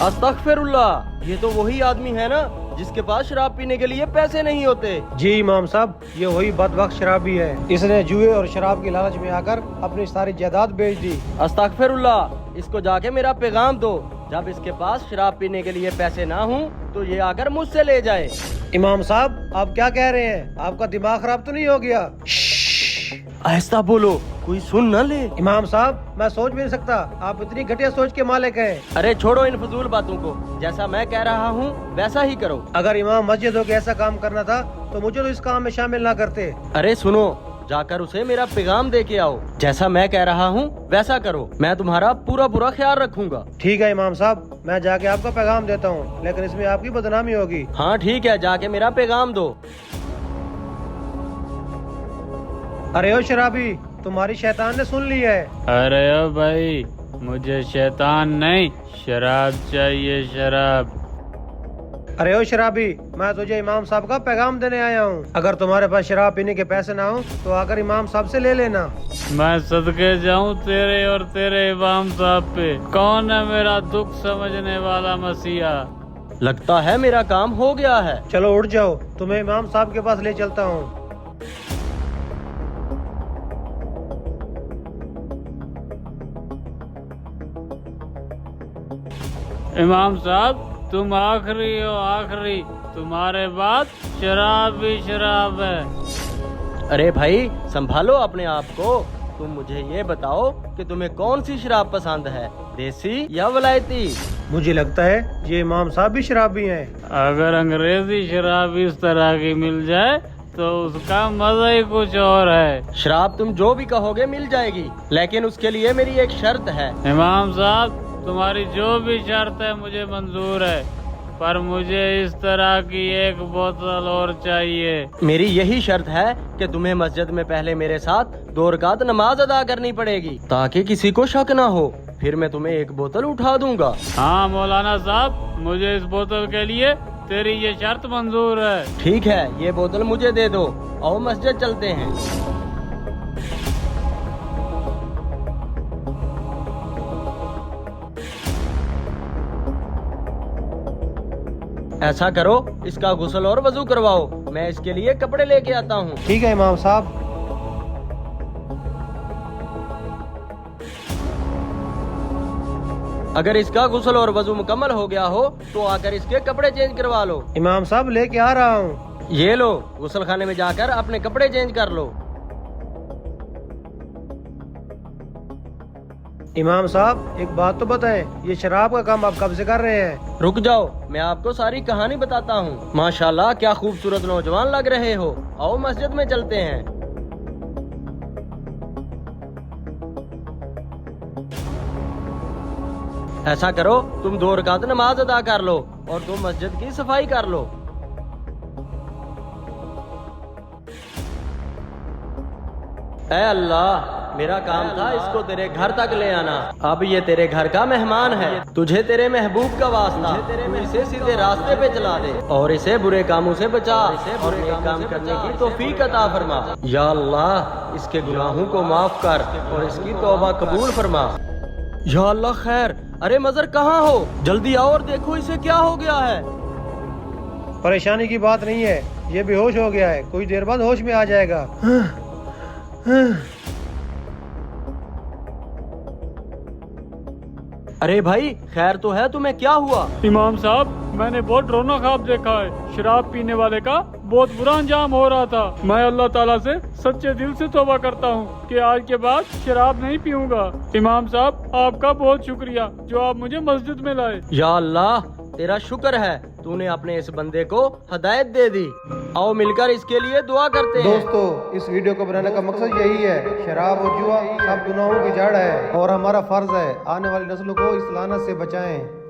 अस्तगफिरुल्लाह, ये तो वही आदमी है ना जिसके पास शराब पीने के लिए पैसे नहीं होते। जी इमाम साहब, ये वही बदबख्त शराबी है। इसने जुए और शराब की लालच में आकर अपनी सारी जायदाद बेच दी। अस्तगफिरुल्लाह, इसको जाके मेरा पैगाम दो, जब इसके पास शराब पीने के लिए पैसे ना हों तो ये आकर मुझसे ले जाए। इमाम साहब, आप क्या कह रहे हैं? आपका दिमाग खराब तो नहीं हो गया? आहिस्ता बोलो, कोई सुन न ले। इमाम साहब, मैं सोच भी नहीं सकता, आप इतनी घटिया सोच के मालिक हैं। अरे छोड़ो इन फजूल बातों को, जैसा मैं कह रहा हूँ वैसा ही करो। अगर इमाम मस्जिद हो के ऐसा काम करना था तो मुझे तो इस काम में शामिल ना करते। अरे सुनो, जाकर उसे मेरा पैगाम दे के आओ, जैसा मैं कह रहा हूँ वैसा करो, मैं तुम्हारा पूरा पूरा ख्याल रखूंगा। ठीक है इमाम साहब, मैं जाके आपका पैगाम देता हूँ, लेकिन इसमें आपकी बदनामी होगी। हाँ ठीक है, जाके मेरा पैगाम दो। अरे ओ शराबी, तुम्हारी शैतान ने सुन ली है। अरे ओ भाई, मुझे शैतान नहीं, शराब चाहिए, शराब। अरे ओ शराबी, मैं तुझे इमाम साहब का पैगाम देने आया हूँ। अगर तुम्हारे पास शराब पीने के पैसे ना हो तो आकर इमाम साहब से ले लेना। मैं सदके जाऊं तेरे और तेरे इमाम साहब पे। कौन है मेरा दुख समझने वाला मसीहा? लगता है मेरा काम हो गया है। चलो उठ जाओ, तुम्हें इमाम साहब के पास ले चलता हूँ। इमाम साहब, तुम आखिरी हो, आखिरी। तुम्हारे बाद शराब ही शराब है। अरे भाई संभालो अपने आप को। तुम मुझे ये बताओ कि तुम्हें कौन सी शराब पसंद है, देसी या वलायती? मुझे लगता है ये इमाम साहब भी शराबी हैं। अगर अंग्रेजी शराब इस तरह की मिल जाए तो उसका मजा ही कुछ और है। शराब तुम जो भी कहोगे मिल जाएगी, लेकिन उसके लिए मेरी एक शर्त है। इमाम साहब, तुम्हारी जो भी शर्त है मुझे मंजूर है, पर मुझे इस तरह की एक बोतल और चाहिए। मेरी यही शर्त है कि तुम्हें मस्जिद में पहले मेरे साथ 2 रकात नमाज अदा करनी पड़ेगी, ताकि किसी को शक ना हो। फिर मैं तुम्हें एक बोतल उठा दूंगा। हाँ मौलाना साहब, मुझे इस बोतल के लिए तेरी ये शर्त मंजूर है। ठीक है, ये बोतल मुझे दे दो, आओ मस्जिद चलते हैं। ऐसा करो, इसका गुस्ल और वजू करवाओ, मैं इसके लिए कपड़े लेके आता हूँ। ठीक है इमाम साहब। अगर इसका गुस्ल और वजू मुकम्मल हो गया हो तो आकर इसके कपड़े चेंज करवा लो। इमाम साहब लेके आ रहा हूँ। ये लो, गुस्ल खाने में जाकर अपने कपड़े चेंज कर लो। इमाम साहब, एक बात तो बताएं, ये शराब का काम आप कब से कर रहे हैं? रुक जाओ, मैं आपको सारी कहानी बताता हूँ। माशाल्लाह, क्या खूबसूरत नौजवान लग रहे हो, आओ मस्जिद में चलते हैं। ऐसा करो, तुम 2 रकात नमाज अदा कर लो और तुम मस्जिद की सफाई कर लो। ऐ अल्लाह, मेरा काम था इसको तेरे घर तक ले आना, अब ये तेरे घर का मेहमान है। तुझे तेरे महबूब का वास्ता, तू इसे सीधे रास्ते पे चला दे और इसे बुरे कामों से बचा और नेक काम करने की तौफीक अता फरमा। या अल्लाह, इसके गुनाहों को माफ कर और इसकी तौबा कबूल फरमा। या अल्लाह खैर, अरे मजर कहाँ हो? जल्दी आओ और देखो इसे क्या हो गया है। परेशानी की बात नहीं है, ये बेहोश हो गया है, कुछ देर बाद होश में आ जाएगा। अरे भाई, खैर तो है? तुम्हें क्या हुआ? इमाम साहब, मैंने बहुत डरावना ख्वाब देखा है। शराब पीने वाले का बहुत बुरा अंजाम हो रहा था। मैं अल्लाह ताला से सच्चे दिल से तौबा करता हूँ कि आज के बाद शराब नहीं पीऊंगा। इमाम साहब, आपका बहुत शुक्रिया जो आप मुझे मस्जिद में लाए। या अल्लाह, तेरा शुक्र है, तूने अपने इस बंदे को हिदायत दे दी। आओ मिलकर इसके लिए दुआ करते हैं। दोस्तों, इस वीडियो को बनाने का मकसद यही है, शराब और जुआ सब गुनाहों की जड़ है और हमारा फर्ज है आने वाली नस्लों को इस लानत से बचाएं।